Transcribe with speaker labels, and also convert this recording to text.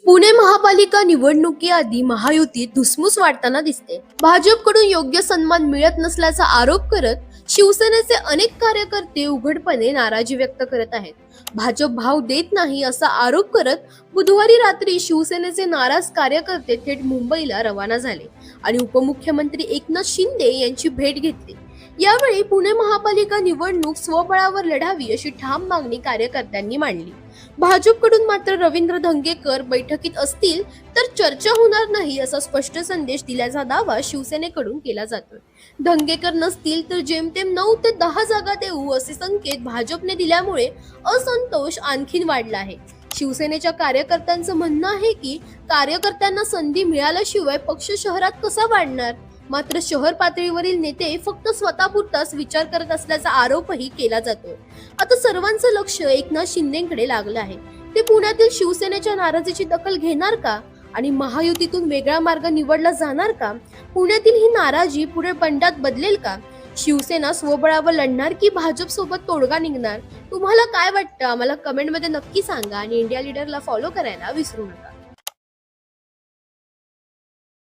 Speaker 1: पुणे महापालिका निवडणुकीआधी महायुतीत धुसफूस वाढताना दिसते. भाजपकडून योग्य सन्मान मिळत नसल्याचा आरोप करत शिवसेनेचे अनेक कार्यकर्ते उघडपणे नाराजी व्यक्त करत आहेत. भाजप भाव देत नाही असा आरोप करत बुधवारी रात्री शिवसेनेचे नाराज कार्यकर्ते थेट मुंबईला रवाना झाले आणि उपमुख्यमंत्री एकनाथ शिंदे यांची भेट घेतली. यावेळी पुणे महापालिका निवडणूक स्वबळावर लढावी अशी ठाम मागणी कार्यकर्त्यांनी मांडली. भाजपकडून मात्र रवींद्र धंगेकर बैठकीत असतील तर चर्चा होणार नाही असा स्पष्ट संदेश दिल्याचा दावा शिवसेनेकडून केला जातोय. धंगेकर नसतील तर जेमतेम 9 ते 10 जागा देऊ असे संकेत भाजपने दिल्यामुळे असंतोष आणखीन वाढला आहे. शिवसेनेच्या कार्यकर्त्यांचं म्हणणं आहे की कार्यकर्त्यांना संधी मिळाल्याशिवाय पक्ष शहरात कसा वाढणार. मात्र शहर पातळीवरील नेते फक्त स्वतःपुरताच विचार करत असल्याचा आरोपही केला जातो. आता सर्वांचं लक्ष एकनाथ शिंदेकडे लागलं आहे. ते पुण्यातील शिवसेनेच्या नाराजीची दखल घेणार का आणि महायुतीतून वेगळा मार्ग निवडला जाणार का? पुण्यातील ही नाराजी पुढे बंडात बदलेल का? शिवसेना स्वबळावर लढणार की भाजप सोबत तोडगा निघणार? तुम्हाला काय वाटतं? आम्हाला कमेंटमध्ये नक्की सांगा आणि इंडिया लीडरला फॉलो करायला विसरू नका.